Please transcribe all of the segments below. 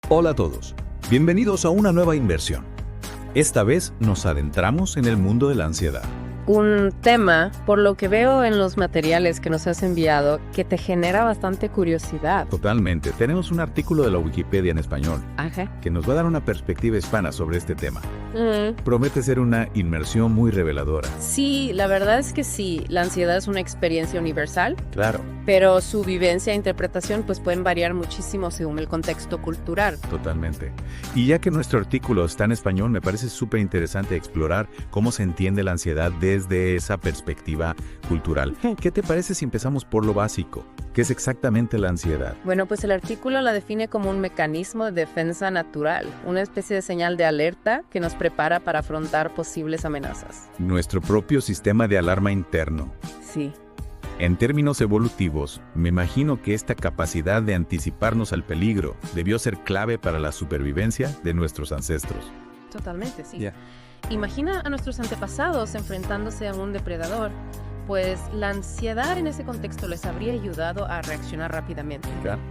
Hola a todos, bienvenidos a una nueva inversión. Esta vez nos adentramos en el mundo de la ansiedad. Un tema, por lo que veo en los materiales que nos has enviado, que te genera bastante curiosidad. Totalmente, tenemos un artículo de la Wikipedia en español Ajá. que nos va a dar una perspectiva hispana sobre este tema. Promete ser una inmersión muy reveladora. Sí, la verdad es que sí, la ansiedad es una experiencia universal, Claro, pero su vivencia e interpretación pues pueden variar muchísimo según el contexto cultural. totalmente. Y ya que nuestro artículo está en español, me parece súper interesante explorar cómo se entiende la ansiedad desde esa perspectiva cultural. ¿Qué te parece si empezamos por lo básico? ¿Qué es exactamente la ansiedad? Bueno, pues el artículo la define como un mecanismo de defensa natural, una especie de señal de alerta que nos prepara para afrontar posibles amenazas. Nuestro propio sistema de alarma interno. Sí. En términos evolutivos, me imagino que esta capacidad de anticiparnos al peligro debió ser clave para la supervivencia de nuestros ancestros. Totalmente, sí. Imagina a nuestros antepasados enfrentándose a un depredador, pues la ansiedad en ese contexto les habría ayudado a reaccionar rápidamente,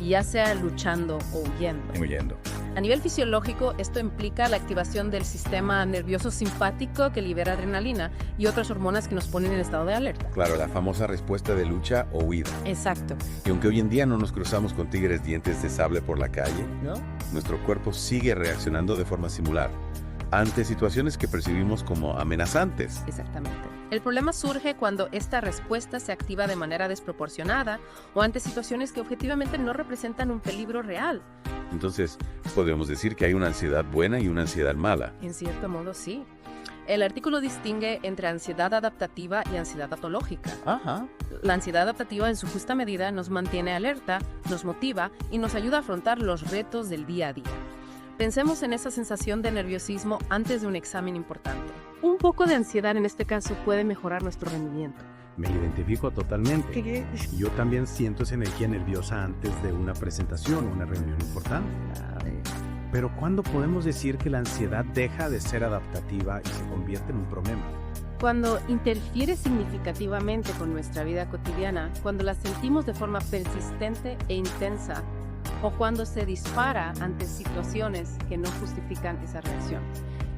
ya sea luchando o huyendo. A nivel fisiológico, esto implica la activación del sistema nervioso simpático que libera adrenalina y otras hormonas que nos ponen en estado de alerta. Claro, la famosa respuesta de lucha o huida. Exacto. Y aunque hoy en día no nos cruzamos con tigres dientes de sable por la calle, ¿No? nuestro cuerpo sigue reaccionando de forma similar ante situaciones que percibimos como amenazantes. Exactamente. El problema surge cuando esta respuesta se activa de manera desproporcionada o ante situaciones que objetivamente no representan un peligro real. Entonces, podemos decir que hay una ansiedad buena y una ansiedad mala. En cierto modo, sí. El artículo distingue entre ansiedad adaptativa y ansiedad patológica. Ajá. La ansiedad adaptativa, en su justa medida, nos mantiene alerta, nos motiva y nos ayuda a afrontar los retos del día a día. Pensemos en esa sensación de nerviosismo antes de un examen importante. Un poco de ansiedad en este caso puede mejorar nuestro rendimiento. Me identifico totalmente. Yo también siento esa energía nerviosa antes de una presentación o una reunión importante. Pero ¿cuándo podemos decir que la ansiedad deja de ser adaptativa y se convierte en un problema? Cuando interfiere significativamente con nuestra vida cotidiana, cuando la sentimos de forma persistente e intensa, o cuando se dispara ante situaciones que no justifican esa reacción.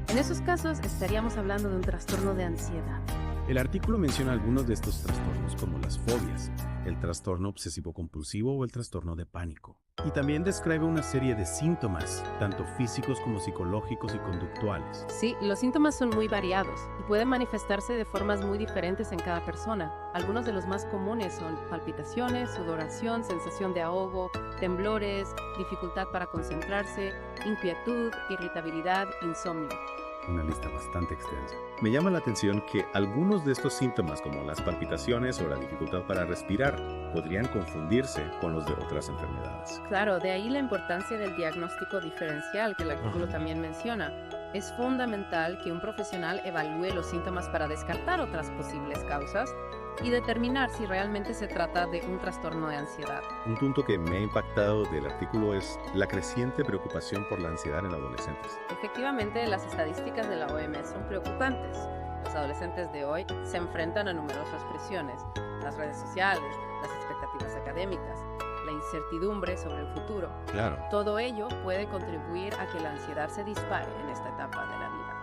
En esos casos estaríamos hablando de un trastorno de ansiedad. El artículo menciona algunos de estos trastornos como las fobias, el trastorno obsesivo-compulsivo o el trastorno de pánico. Y también describe una serie de síntomas, tanto físicos como psicológicos y conductuales. Sí, los síntomas son muy variados y pueden manifestarse de formas muy diferentes en cada persona. Algunos de los más comunes son palpitaciones, sudoración, sensación de ahogo, temblores, dificultad para concentrarse, inquietud, irritabilidad, insomnio. Una lista bastante extensa. Me llama la atención que algunos de estos síntomas, como las palpitaciones o la dificultad para respirar, podrían confundirse con los de otras enfermedades. Claro, de ahí la importancia del diagnóstico diferencial que el artículo también menciona. Es fundamental que un profesional evalúe los síntomas para descartar otras posibles causas y determinar si realmente se trata de un trastorno de ansiedad. Un punto que me ha impactado del artículo es la creciente preocupación por la ansiedad en adolescentes. Efectivamente, las estadísticas de la OMS son preocupantes. Los adolescentes de hoy se enfrentan a numerosas presiones, las redes sociales, las expectativas académicas, la incertidumbre sobre el futuro. Claro. Todo ello puede contribuir a que la ansiedad se dispare en esta etapa de la vida.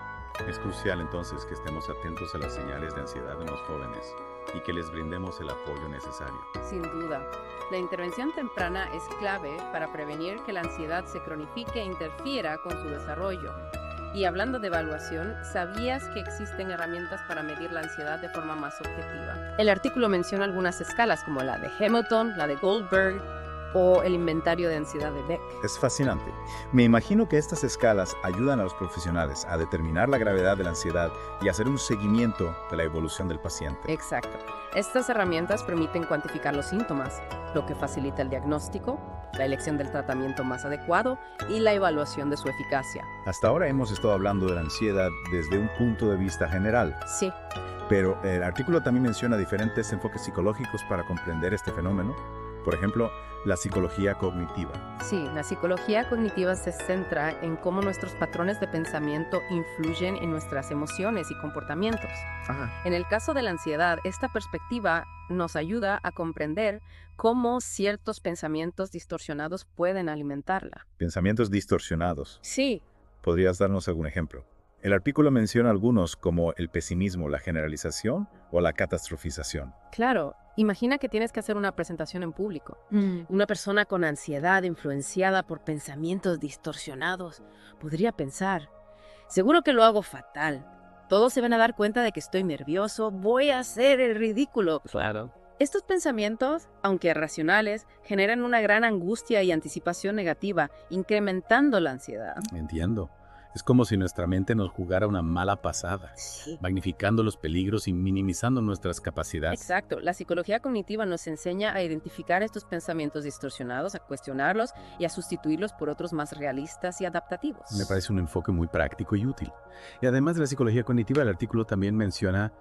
Es crucial entonces que estemos atentos a las señales de ansiedad en los jóvenes y que les brindemos el apoyo necesario. Sin duda, la intervención temprana es clave para prevenir que la ansiedad se cronifique e interfiera con su desarrollo. Y hablando de evaluación, ¿sabías que existen herramientas para medir la ansiedad de forma más objetiva? El artículo menciona algunas escalas como la de Hamilton, la de Goldberg o el inventario de ansiedad de Beck. Es fascinante. Me imagino que estas escalas ayudan a los profesionales a determinar la gravedad de la ansiedad y hacer un seguimiento de la evolución del paciente. Exacto. Estas herramientas permiten cuantificar los síntomas, lo que facilita el diagnóstico, la elección del tratamiento más adecuado y la evaluación de su eficacia. Hasta ahora hemos estado hablando de la ansiedad desde un punto de vista general, Sí, pero el artículo también menciona diferentes enfoques psicológicos para comprender este fenómeno. Por ejemplo, la psicología cognitiva. Sí, la psicología cognitiva se centra en cómo nuestros patrones de pensamiento influyen en nuestras emociones y comportamientos. Ajá. En el caso de la ansiedad, esta perspectiva nos ayuda a comprender cómo ciertos pensamientos distorsionados pueden alimentarla. Pensamientos distorsionados. Sí, ¿Podrías darnos algún ejemplo? El artículo menciona algunos como el pesimismo, la generalización o la catastrofización. claro. Imagina que tienes que hacer una presentación en público. Una persona con ansiedad influenciada por pensamientos distorsionados podría pensar, seguro que lo hago fatal. Todos se van a dar cuenta de que estoy nervioso, voy a hacer el ridículo. Claro. Estos pensamientos, aunque racionales, generan una gran angustia y anticipación negativa, incrementando la ansiedad. Entiendo. Es como si nuestra mente nos jugara una mala pasada, Sí. magnificando los peligros y minimizando nuestras capacidades. Exacto. La psicología cognitiva nos enseña a identificar estos pensamientos distorsionados, a cuestionarlos y a sustituirlos por otros más realistas y adaptativos. Me parece un enfoque muy práctico y útil. Y además de la psicología cognitiva, el artículo también menciona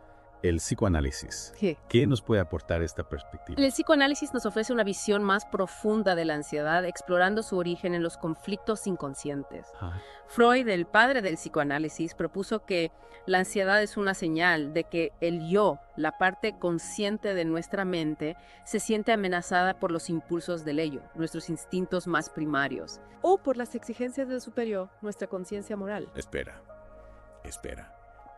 el psicoanálisis. Sí. ¿Qué nos puede aportar esta perspectiva? El psicoanálisis nos ofrece una visión más profunda de la ansiedad, explorando su origen en los conflictos inconscientes. Ah, Freud, el padre del psicoanálisis, propuso que la ansiedad es una señal de que el yo, la parte consciente de nuestra mente, se siente amenazada por los impulsos del ello, nuestros instintos más primarios, o por las exigencias del superior, nuestra conciencia moral. Espera.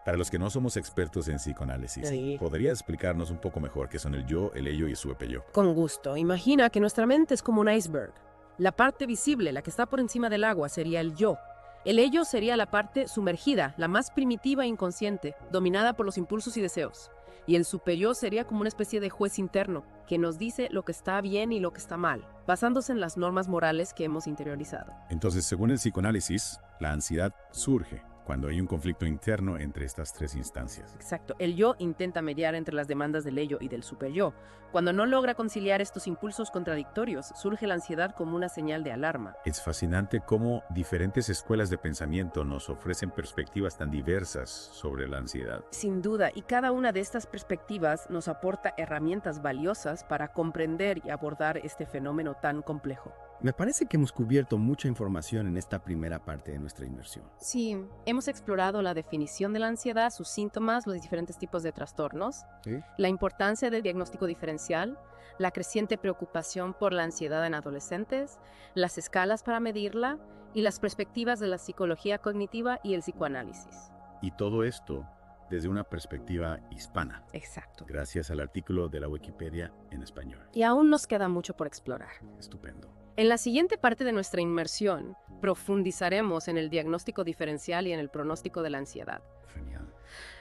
Para los que no somos expertos en psicoanálisis, Sí. ¿podrías explicarnos un poco mejor qué son el yo, el ello y el superyo? Con gusto. Imagina que nuestra mente es como un iceberg. La parte visible, la que está por encima del agua, sería el yo. El ello sería la parte sumergida, la más primitiva e inconsciente, dominada por los impulsos y deseos. Y el superior sería como una especie de juez interno, que nos dice lo que está bien y lo que está mal, basándose en las normas morales que hemos interiorizado. Entonces, según el psicoanálisis, la ansiedad surge cuando hay un conflicto interno entre estas tres instancias. Exacto. El yo intenta mediar entre las demandas del ello y del superyo. Cuando no logra conciliar estos impulsos contradictorios, surge la ansiedad como una señal de alarma. Es fascinante cómo diferentes escuelas de pensamiento nos ofrecen perspectivas tan diversas sobre la ansiedad. Sin duda, y cada una de estas perspectivas nos aporta herramientas valiosas para comprender y abordar este fenómeno tan complejo. Me parece que hemos cubierto mucha información en esta primera parte de nuestra inmersión. Sí, hemos explorado la definición de la ansiedad, sus síntomas, los diferentes tipos de trastornos, ¿Sí? la importancia del diagnóstico diferencial, la creciente preocupación por la ansiedad en adolescentes, las escalas para medirla y las perspectivas de la psicología cognitiva y el psicoanálisis. Y todo esto desde una perspectiva hispana, Exacto. gracias al artículo de la Wikipedia en español. Y aún nos queda mucho por explorar. Estupendo. En la siguiente parte de nuestra inmersión, profundizaremos en el diagnóstico diferencial y en el pronóstico de la ansiedad. Genial.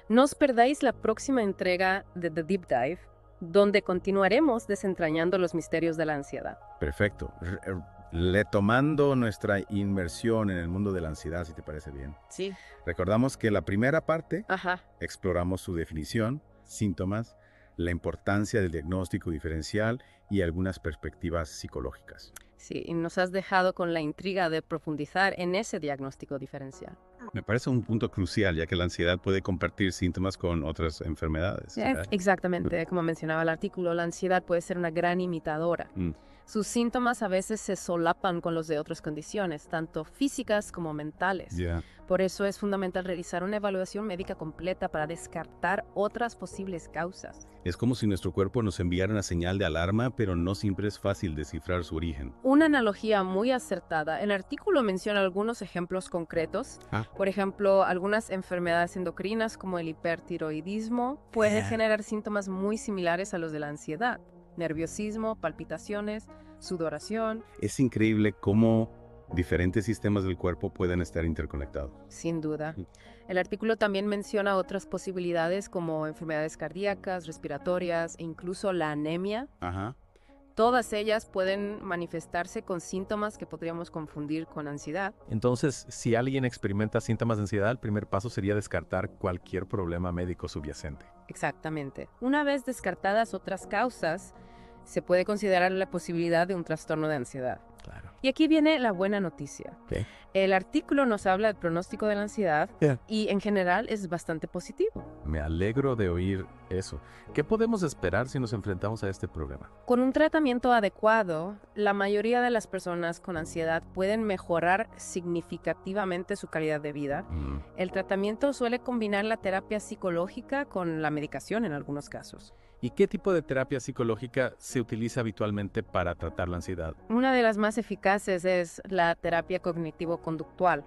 No os perdáis la próxima entrega de The Deep Dive, donde continuaremos desentrañando los misterios de la ansiedad. Perfecto. Retomando nuestra inmersión en el mundo de la ansiedad, si te parece bien. Sí. Recordamos que en la primera parte Ajá. exploramos su definición, síntomas, la importancia del diagnóstico diferencial y algunas perspectivas psicológicas. Sí, y nos has dejado con la intriga de profundizar en ese diagnóstico diferencial. me parece un punto crucial, ya que la ansiedad puede compartir síntomas con otras enfermedades. ¿verdad? Exactamente, como mencionaba el artículo, la ansiedad puede ser una gran imitadora. Mm. Sus síntomas a veces se solapan con los de otras condiciones, tanto físicas como mentales. Ya. Por eso es fundamental realizar una evaluación médica completa para descartar otras posibles causas. Es como si nuestro cuerpo nos enviara una señal de alarma, pero no siempre es fácil descifrar su origen. Una analogía muy acertada. El artículo menciona algunos ejemplos concretos. Por ejemplo, algunas enfermedades endocrinas como el hipertiroidismo pueden generar síntomas muy similares a los de la ansiedad. Nerviosismo, palpitaciones, sudoración. Es increíble cómo diferentes sistemas del cuerpo pueden estar interconectados. Sin duda. El artículo también menciona otras posibilidades como enfermedades cardíacas, respiratorias e incluso la anemia. Ajá. Todas ellas pueden manifestarse con síntomas que podríamos confundir con ansiedad. Entonces, si alguien experimenta síntomas de ansiedad, el primer paso sería descartar cualquier problema médico subyacente. Exactamente. Una vez descartadas otras causas, se puede considerar la posibilidad de un trastorno de ansiedad. Claro. Y aquí viene la buena noticia. Ok. El artículo nos habla del pronóstico de la ansiedad Yeah. y en general es bastante positivo. Me alegro de oír Eso. ¿Qué podemos esperar si nos enfrentamos a este problema? Con un tratamiento adecuado, la mayoría de las personas con ansiedad pueden mejorar significativamente su calidad de vida. El tratamiento suele combinar la terapia psicológica con la medicación en algunos casos. ¿Y qué tipo de terapia psicológica se utiliza habitualmente para tratar la ansiedad? Una de las más eficaces es la terapia cognitivo-conductual.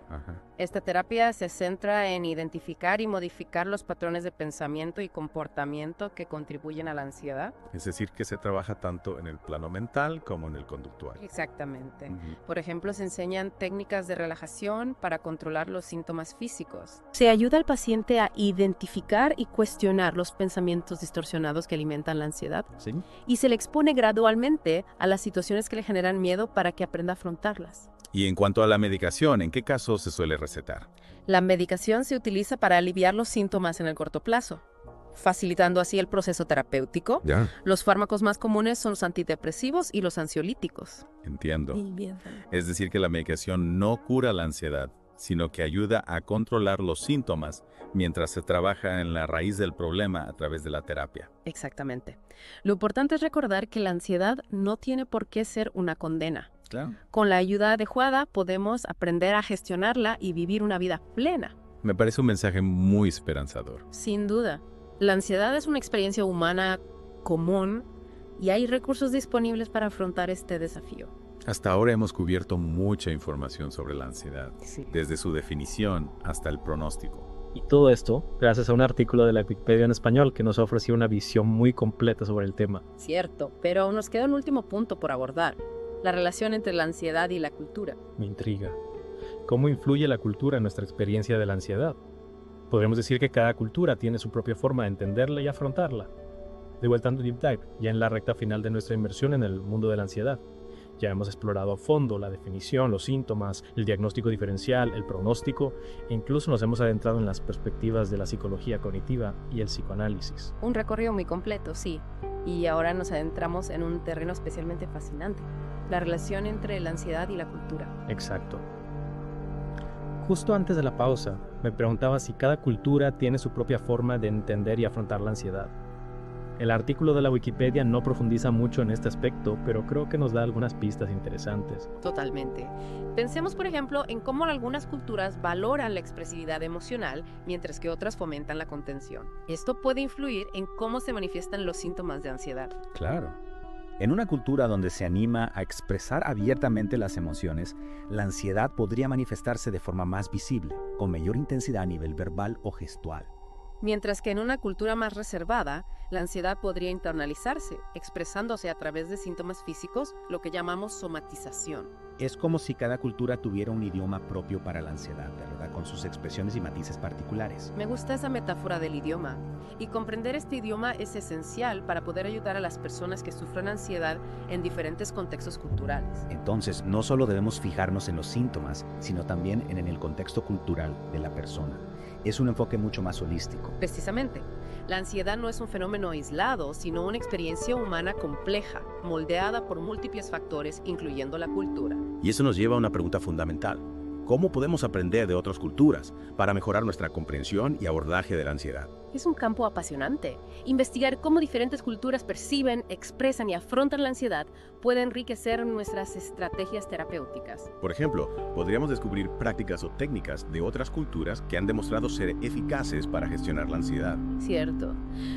Esta terapia se centra en identificar y modificar los patrones de pensamiento y comportamiento que contribuyen a la ansiedad. Es decir, que se trabaja tanto en el plano mental como en el conductual. Exactamente. Por ejemplo, se enseñan técnicas de relajación para controlar los síntomas físicos. Se ayuda al paciente a identificar y cuestionar los pensamientos distorsionados que alimentan la ansiedad. ¿Sí? Y se le expone gradualmente a las situaciones que le generan miedo para que aprenda a afrontarlas. Y en cuanto a la medicación, ¿en qué casos se suele recetar? La medicación se utiliza para aliviar los síntomas en el corto plazo, facilitando así el proceso terapéutico. Los fármacos más comunes son los antidepresivos y los ansiolíticos. Entiendo. Es decir, que la medicación no cura la ansiedad, sino que ayuda a controlar los síntomas mientras se trabaja en la raíz del problema a través de la terapia. Exactamente. Lo importante es recordar que la ansiedad no tiene por qué ser una condena. Claro. Con la ayuda adecuada podemos aprender a gestionarla y vivir una vida plena. Me parece un mensaje muy esperanzador. Sin duda. La ansiedad es una experiencia humana común y hay recursos disponibles para afrontar este desafío. Hasta ahora hemos cubierto mucha información sobre la ansiedad, desde su definición hasta el pronóstico. Y todo esto gracias a un artículo de la Wikipedia en español que nos ofreció una visión muy completa sobre el tema. Cierto, pero nos queda un último punto por abordar: la relación entre la ansiedad y la cultura. Me intriga. ¿Cómo influye la cultura en nuestra experiencia de la ansiedad? Podríamos decir que cada cultura tiene su propia forma de entenderla y afrontarla. De vuelta a Deep Dive, ya en la recta final de nuestra inmersión en el mundo de la ansiedad. Ya hemos explorado a fondo la definición, los síntomas, el diagnóstico diferencial, el pronóstico, e incluso nos hemos adentrado en las perspectivas de la psicología cognitiva y el psicoanálisis. Un recorrido muy completo, sí. Y ahora nos adentramos en un terreno especialmente fascinante: la relación entre la ansiedad y la cultura. Exacto. Justo antes de la pausa, me preguntaba si cada cultura tiene su propia forma de entender y afrontar la ansiedad. El artículo de la Wikipedia no profundiza mucho en este aspecto, pero creo que nos da algunas pistas interesantes. Totalmente. Pensemos, por ejemplo, en cómo algunas culturas valoran la expresividad emocional, mientras que otras fomentan la contención. Esto puede influir en cómo se manifiestan los síntomas de ansiedad. Claro. En una cultura donde se anima a expresar abiertamente las emociones, la ansiedad podría manifestarse de forma más visible, con mayor intensidad a nivel verbal o gestual. Mientras que en una cultura más reservada, la ansiedad podría internalizarse, expresándose a través de síntomas físicos, lo que llamamos somatización. Es como si cada cultura tuviera un idioma propio para la ansiedad, ¿verdad? Con sus expresiones y matices particulares. Me gusta esa metáfora del idioma. Y comprender este idioma es esencial para poder ayudar a las personas que sufren ansiedad en diferentes contextos culturales. Entonces, no solo debemos fijarnos en los síntomas, sino también en el contexto cultural de la persona. Es un enfoque mucho más holístico. Precisamente. La ansiedad no es un fenómeno aislado, sino una experiencia humana compleja, moldeada por múltiples factores, incluyendo la cultura. Y eso nos lleva a una pregunta fundamental. ¿Cómo podemos aprender de otras culturas para mejorar nuestra comprensión y abordaje de la ansiedad? Es un campo apasionante. Investigar cómo diferentes culturas perciben, expresan y afrontan la ansiedad puede enriquecer nuestras estrategias terapéuticas. Por ejemplo, podríamos descubrir prácticas o técnicas de otras culturas que han demostrado ser eficaces para gestionar la ansiedad. Cierto.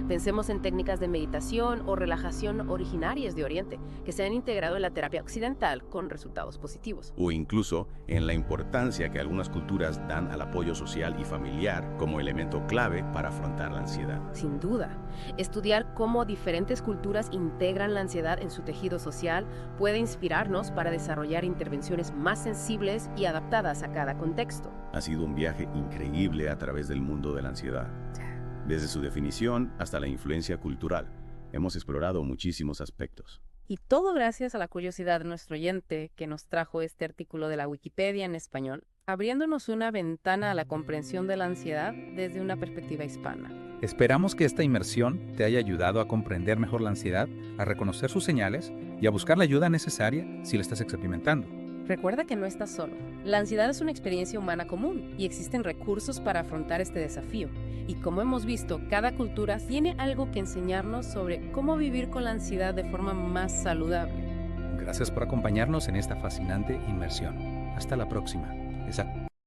Pensemos en técnicas de meditación o relajación originarias de Oriente, que se han integrado en la terapia occidental con resultados positivos. O incluso en la importancia que algunas culturas dan al apoyo social y familiar como elemento clave para afrontar la ansiedad. Sin duda. Estudiar cómo diferentes culturas integran la ansiedad en su tejido social puede inspirarnos para desarrollar intervenciones más sensibles y adaptadas a cada contexto. Ha sido un viaje increíble a través del mundo de la ansiedad. Desde su definición hasta la influencia cultural, hemos explorado muchísimos aspectos. Y todo gracias a la curiosidad de nuestro oyente que nos trajo este artículo de la Wikipedia en español, abriéndonos una ventana a la comprensión de la ansiedad desde una perspectiva hispana. Esperamos que esta inmersión te haya ayudado a comprender mejor la ansiedad, a reconocer sus señales y a buscar la ayuda necesaria si la estás experimentando. Recuerda que no estás solo. La ansiedad es una experiencia humana común y existen recursos para afrontar este desafío. Y como hemos visto, cada cultura tiene algo que enseñarnos sobre cómo vivir con la ansiedad de forma más saludable. Gracias por acompañarnos en esta fascinante inmersión. Hasta la próxima.